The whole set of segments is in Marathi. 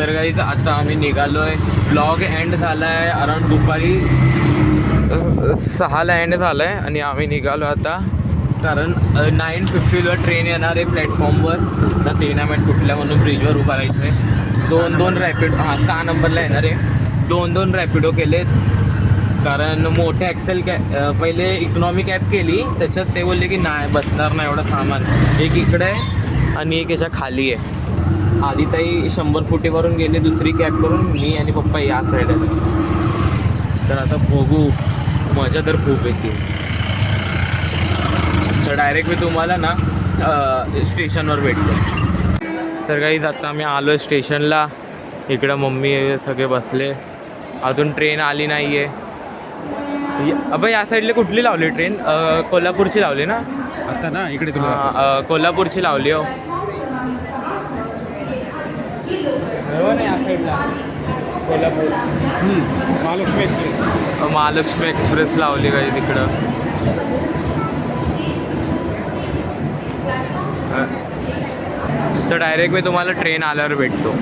तर गाईज आता आम्ही निघालोय. ब्लॉग एंड झाला आहे अराउंड दुपारी 6ला एंड झाला आहे आणि आम्ही निघालो आता, कारण 9:50ला ट्रेन येणार आहे प्लॅटफॉर्मवर. तर ते नाही माहीत कुठल्या म्हणून ब्रिजवर उभा राहायचं आहे. 2 रॅपिडो 6 नंबरला येणार आहे. 2 रॅपिडो केलेत, कारण मोठे ॲक्सेल पहिले इकॉनॉमी कॅब केली, त्याच्यात ते बोलले की नाही बसणार नाही एवढं सामान. एक इकडे आहे आणि एक याच्या खाली आहे. आधी ताई 100 फुटीवरून गेले दुसरी कॅब करून, मी आणि पप्पा या साईड आहे. तर आता बघू, मजा तर खूप येते. तर डायरेक्ट मी तुम्हाला ना स्टेशनवर भेटतो. तर काही आता आम्ही आलो आहे स्टेशनला. इकडं मम्मी सगळे बसले, अजून ट्रेन आली नाही आहे. अबे या साईडला कुठली लावली ट्रेन? कोल्हापूरची लावली ना आता ना इकडे तुला कोल्हापूरची लावली. हो बरोबर ना, या साईडला कोल्हापूर. महालक्ष्मी एक्सप्रेस. महालक्ष्मी एक्सप्रेस लावली काही तिकडं. तर डायरेक्ट मी तुम्हाला ट्रेन आल्यावर भेटतो.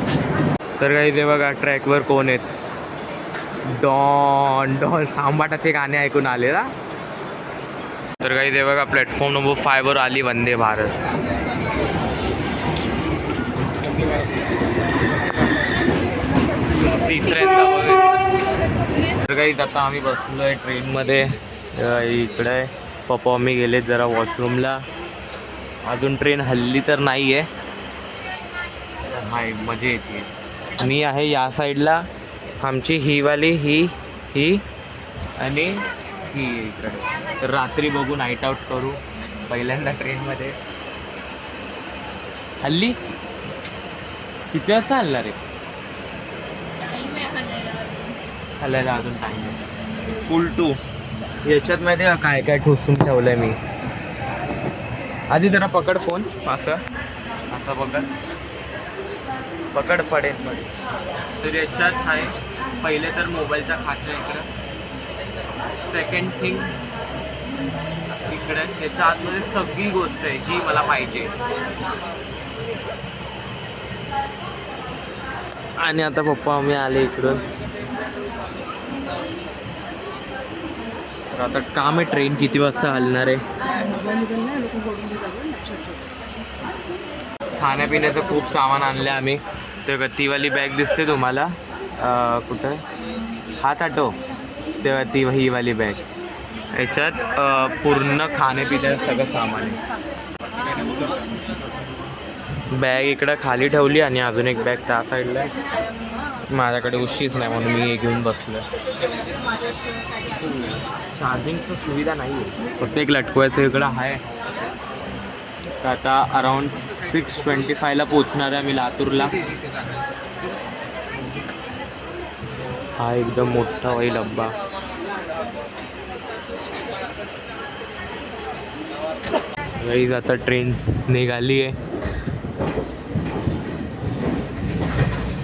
तर काही ते बघा ट्रॅकवर कोण आहेत. डॉन डॉन सांबाटाचे गाणे ऐकून आले ना. तर काही ते बघा प्लॅटफॉर्म नंबर 5वर आली वंदे भारत. तिसऱ्यांदा बघा. तर काही आता आम्ही बसलो आहे ट्रेनमध्ये. इकडे पप्पा मम्मी गेलेत जरा वॉशरूमला. अजून ट्रेन हल्ली तर नाही आहे. हाय मजा येते. मी आहे या साईडला, आमची ही वाली ही आणि ही इकडे. तर रात्री बघू, नाईट आऊट करू पहिल्यांदा ट्रेनमध्ये. हल्ली किती वाजता हल्ला रे? हल्लायला अजून टाईम आहे. फुल 2. याच्यात माहिती आहे काय काय ठोसून ठेवलं आहे मी. आधी जरा पकड फोन, असं पकड पडेल. तर याच्यात आहे पहिले तर मोबाईलचा खातं इकडं. सेकंड थिंग इकडे याच्या आतमध्ये सगळी गोष्ट आहे जी मला पाहिजे. आणि आता पप्पा आम्ही आले इकडून. तर आता काम आहे, ट्रेन किती वाजता हलणार आहे. खाण्यापिण्याचं खूप सामान आणलं आम्ही. तर तीवाली बॅग दिसते तुम्हाला कुठं, हात आटो तेव्हा ती ही वाली बॅग. याच्यात पूर्ण खाण्यापिण्याचं सगळं सामान आहे. बॅग इकडं खाली ठेवली आणि अजून एक बॅग त्या साईडला आहे. माझ्याकडे उशीच नाही म्हणून मी हे घेऊन बसलो. चार्जिंगचं सुविधा नाही आहे, फक्त एक लटकवायचं इकडं आहे. तर आता अराउंड 6:25ला पोचणार आहे आम्ही लातूरला. हा एकदम मोठा होईल डब्बा. गाईज आता ट्रेन निघाली आहे.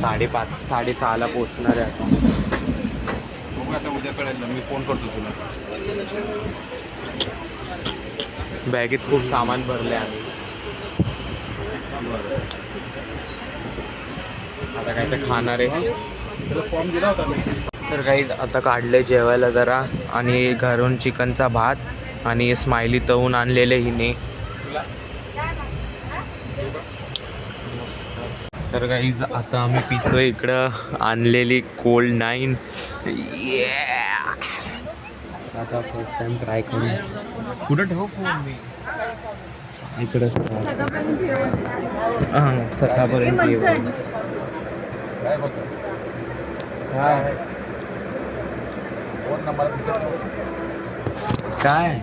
5:30 6:30ला पोचणार आहे आता. आता उद्या कळेल ना, मी फोन करतो तुला. बॅगेत खूप सामान भरले आम्ही. आता काय तर खाणार आहे. फॉर्म दिला होता मी. तर काही आता काढले जेवायला जरा, आणि घरून चिकनचा भात आणि स्माइली तळून आणलेले हिने. तर गाईज आता आम्ही पितोय इकडं आणलेली कोल्ड 9. आता फर्स्ट टाइम ट्राय करू. कुठं ठेवू फोन मी इकडं सकाळपर्यंत येऊ. काय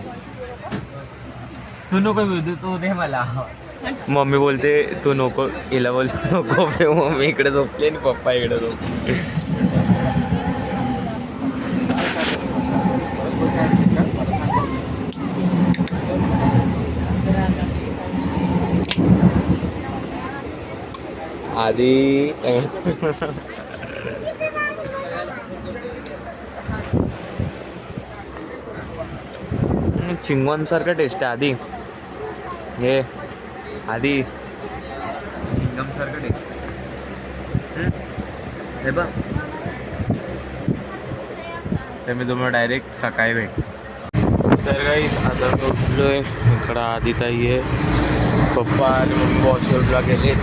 तू नको बोलतो, तू दे मला. मम्मी बोलते तू नको, हिला बोल नको. मम्मी इकडे झोपली आणि पप्पा इकडे झोपले. आधी चिंगमसारखं टेस्ट आहे. आधी हे आधी सिंगमसारखं टेस्ट. हे बघ, तर मी तुम्हाला डायरेक्ट सकाळी भेट. तर काही आता मी उठलोय, इकडं आदिताई आहे, पप्पा आणि मम्मी वॉशरूमला गेले.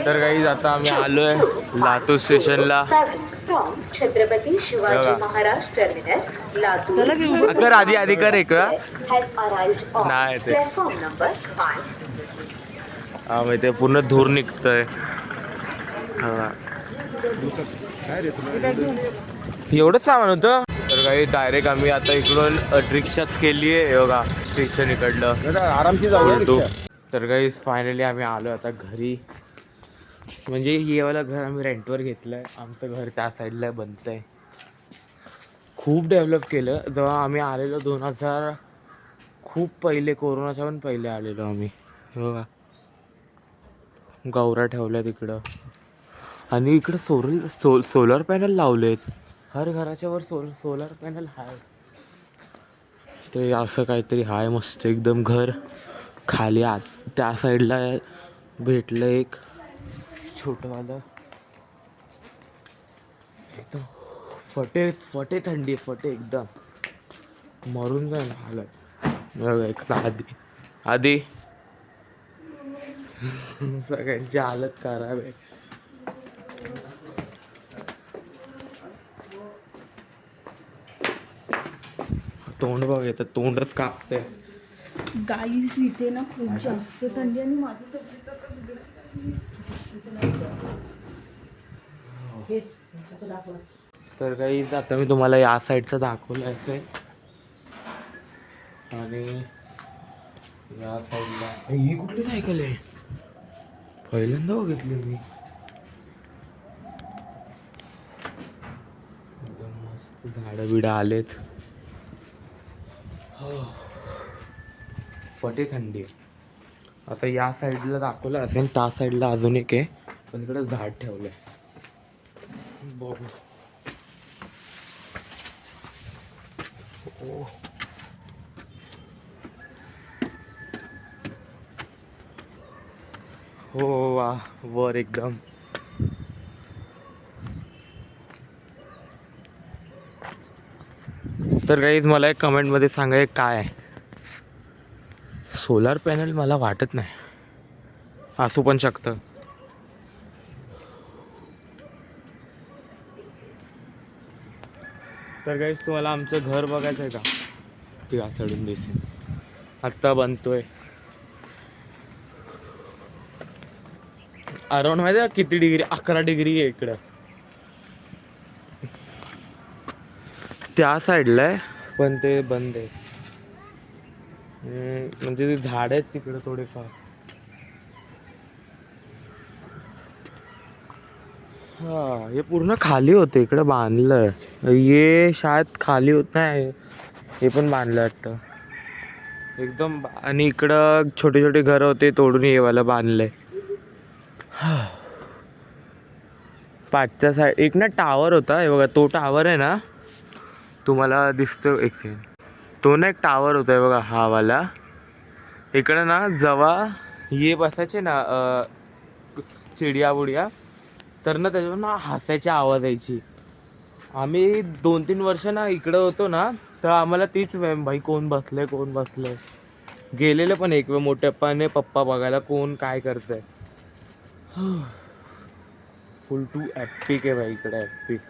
तर काही आता आम्ही आलोय लातूर स्टेशनला. छत्रपती शिवाजी महाराज टर्मिनस लातूर. कर आधी आधी कर एक वेळा. नाही ते प्लॅटफॉर्म नंबर 5. हा मग ते पूर्ण धूर निघतंय. हा. एवढंच सामान होतं. तर काही डायरेक्ट आम्ही आता इकडून रिक्षाच केली आहे बघा स्टेशन इकडलं आरामशी जाऊ. तर काही फायनली आम्ही आलो आता घरी. म्हणजे हे वाला घर आम्ही रेंटवर घेतलं आहे. आमचं घर त्या साईडला बनतं आहे. खूप डेव्हलप केलं. जेव्हा आम्ही आलेलो 2000 खूप पहिले, कोरोनाच्या पण पहिले आलेलो आम्ही. हे बघा गौरा ठेवल्या तिकडं आणि इकडं सोलर पॅनल लावलेत. हर घराच्या वर सोलर पॅनल आहे. ते असं काहीतरी आहे मस्त एकदम घर. खाली आत त्या साईडला भेटलं एक छोटंवालं. एकदम फटे थंडी, फटे एकदम मरून जाईल हालत. आधी सगळ्यांची हालत खराब आहे. तोंड बघ येतं, तोंडच कापते. गाईस इथे ना खूप जास्त थंडी आणि माझी तर काही आता मी तुम्हाला या साईडचं दाखवलं आहे आणि या साईडला ही कुठली सायकल आहे पहिल्यांदा बघितली मी. एकदम मस्त झाडं बिडं आलेत. फटे थंडी. आता या साईडला दाखवलं असेल, त्या साईडला अजून एक आहे पण इकडे झाड ठेवलंय. बघू. हो वा वर एकदम. तर गाईज मला एक कमेंटमध्ये सांगा हे काय आहे. सोलार पॅनल मला वाटत नाही, असू पण शकतं. तर गाईज तुम्हाला आमचं घर बघायचं आहे का, ते या साईडून दिसेल. आत्ता बनतोय. अराउंड माहिती आहे किती डिग्री, 11 डिग्री आहे इकडं. त्या साईडला आहे पण ते बंद आहे. म्हणजे ते झाड आहेत तिकडे थोडेफार. हा हे पूर्ण खाली होते, इकडे बांधलं. हे शाळेत खाली होत नाही, हे पण बांधलं वाटतं एकदम. आणि इकडं छोटे छोटे घर होते तोडून हे वाला बांधलंय. पाचच्या साईड एक ना टावर होता, हे बघा तो टावर आहे ना, तुम्हाला दिसतो एक सेकंड. तो ना एक टावर होता बघा हा वाला. इकडं ना जेव्हा हे बसायचे ना चिडिया बुडिया, तर ना त्याच्यावर ना हसायची आवाज यायची. आम्ही 2-3 वर्ष ना इकडं होतो ना, तर आम्हाला तीच भाई कोण बसलंय कोण बसलंय. गेलेलं पण एक वेळ मोठ्या पप्पा बघायला कोण काय करतंय. फुल टू एपिक आहे भाई इकडे, एपिक.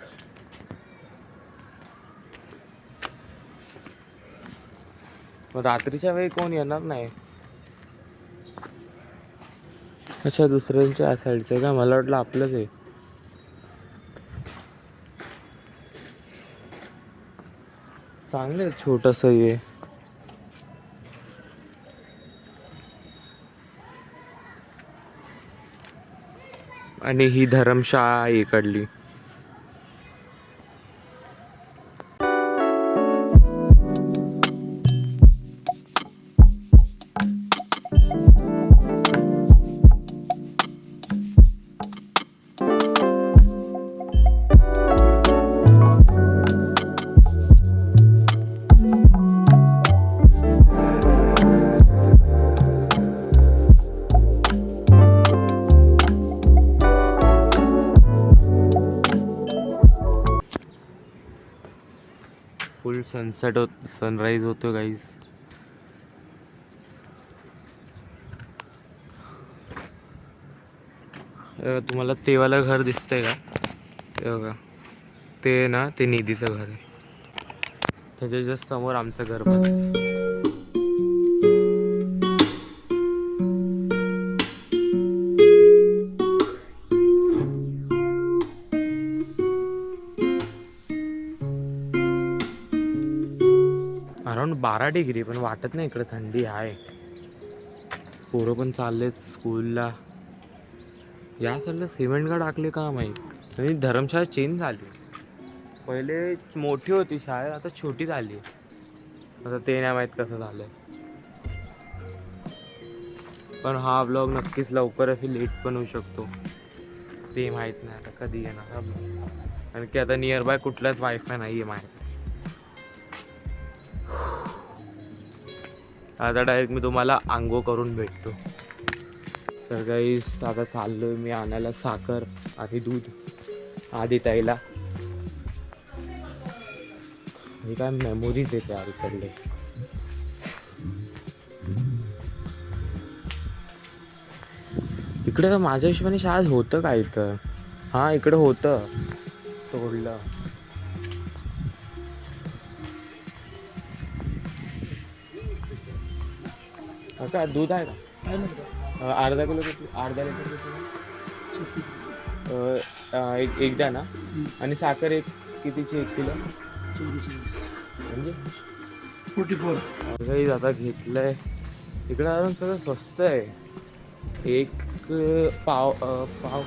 रात्रीच्या वेळी कोण येणार नाही. अच्छा दुसऱ्यांच्या साईडचं आहे का, मला वाटलं आपलंच आहे. चांगलं आहे छोटंसं हे. आणि ही धर्मशाळा आहे इकडली. फुल सनसेट सनराईज होतो गाईज. तुम्हाला तेवाला घर दिसतंय का? ते बघा, ते ना ते निधीचं घर आहे. त्याच्या जस्ट समोर आमचं घर पण. अराउंड 12 डिग्री, पण वाटत नाही इकडे थंडी आहे. पोरं पण चाललेत स्कूलला. या साईडला सिमेंट का टाकले का माहीत. आणि धर्मशाळा चेंज झाली. पहिले मोठी होती शाळा, आता छोटी झाली. आता ते नाही माहीत कसं झालंय. पण हा ब्लॉग नक्कीच लवकर असे लेट पण होऊ शकतो. ते माहीत नाही आता कधी येणार हा ब्लॉग. कारण की आता नियर बाय कुठलाच वायफाय नाही आहे माहीत. आता डायरेक्ट मी तुम्हाला आंघोळ करून भेटतो. तर गाईस आता चाललोय मी आणायला साखर आणि दूध आधी ताईला. हे काय मेमोरीज येते यार इकडले. इकडे तर माझ्या हिशोबाने शाळेत होतं काय तर. हां इकडे होतं तोडलं. काय दूध आहे का? अर्धा किलो किती? अर्धा लिटर किती? एक द्या ना. आणि साखर एक कितीची? 1 किलो 44 म्हणजे 44. आता घेतलंय. इकडे अजून सगळं स्वस्त आहे. एक पाव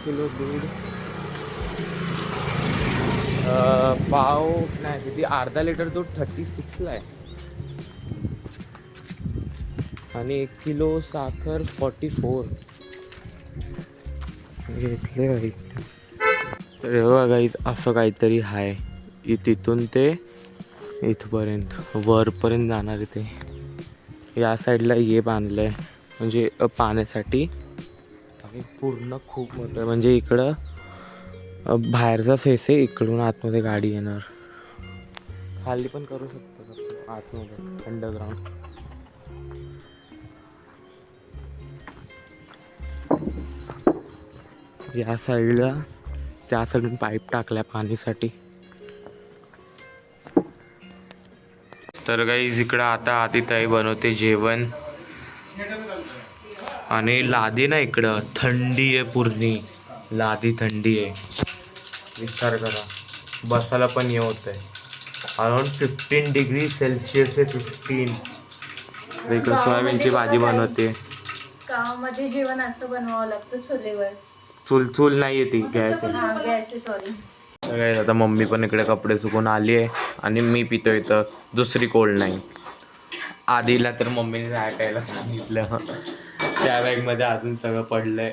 किलो दूध, पाव नाही किती, अर्धा लिटर दूध 36ला आहे. आणि 1 किलो साखर 44 घेतले बाई. तर हे बघा गाईज असं काहीतरी आहे. तिथून ते इथपर्यंत वरपर्यंत जाणार आहे. ते या साईडला ये बांधलं आहे म्हणजे पाण्यासाठी. आणि पूर्ण खूप मोठं आहे. म्हणजे इकडं बाहेरचा सेस आहे, इकडून आतमध्ये गाडी येणार. खाली पण करू शकतो आतमध्ये अंडरग्राउंड. या साईडला त्या साईडून पाईप टाकलाय पाणीसाठी. तर गाईज इकडं आता आदिताई बनवते जेवण. आणि लादी ना इकडं थंडी आहे पूर्णी. लादी थंडी आहे. विचार करा, बसायला पण हे होत आहे. अराउंड 15 डिग्री सेल्सिअस आहे. 15. इकडं सोयाबीनची भाजी बनवते. गावामध्ये जेवण असं बनवावं लागतं चुलीवर. चूल नाही येते गॅस आहे. हा गॅस आहे, सॉरी. तर आता मम्मी पण इकडे कपडे सुकून आली आहे. आणि मी पितो इथं दुसरी कोल्ड नाही. आधीला तर मम्मीने काय प्यायला सांगितलं. त्या बॅगमध्ये अजून सगळं पडलंय.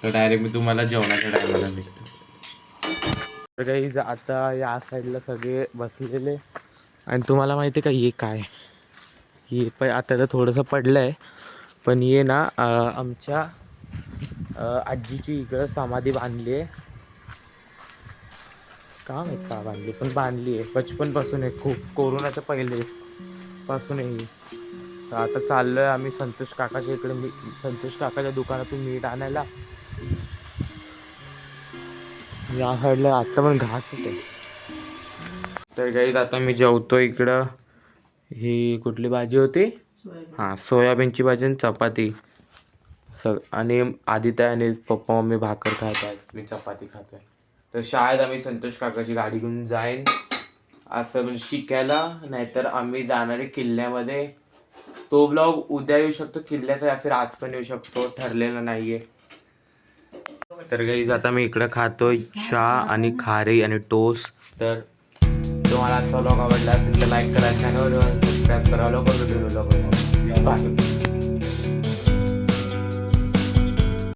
तर डायरेक्ट मी तुम्हाला जेवणाच्या टायमाला भेटतो. तर काही आता या साईडला सगळे बसलेले. आणि तुम्हाला माहिती आहे का हे काय? हे पण आता तर थोडंसं पडलं आहे. पण ये ना आमच्या आजीची इकडं समाधी बांधली आहे. का माहीत का बांधली, पण बांधली आहे. बचपनपासून आहे, खूप कोरोनाच्या पहिले पासून आहे. तर आता चाललोय आम्ही संतोष काकाच्या इकडे. संतोष काकाच्या दुकानातून मीठ आणायला. या साईडला आता पण घास येते. तर काही आता मी जेवतो इकडं. ही कुठली भाजी होती? हां सोयाबीनची भाजी आणि चपाती. आणि आदित्य आणि पप्पा मम्मी भाकर खात आहेत, मी चपाती खात आहे. तर शाळेत आम्ही संतोष काकाची गाडी घेऊन जाईन असं म्हणजे शिकायला. नाहीतर आम्ही जाणारे किल्ल्यामध्ये. तो ब्लॉग उद्या येऊ शकतो किल्ल्याचा, या फिर आज पण येऊ शकतो, ठरलेलं नाही आहे. तर गाईज आता मी इकडं खातोय चहा आणि खारी आणि टोस्ट. तर तुम्हाला आजचा व्लॉग आवडला असेल तर लाईक करा, चॅनल सबस्क्राईब करा, लवकर व्हिडिओ बाय.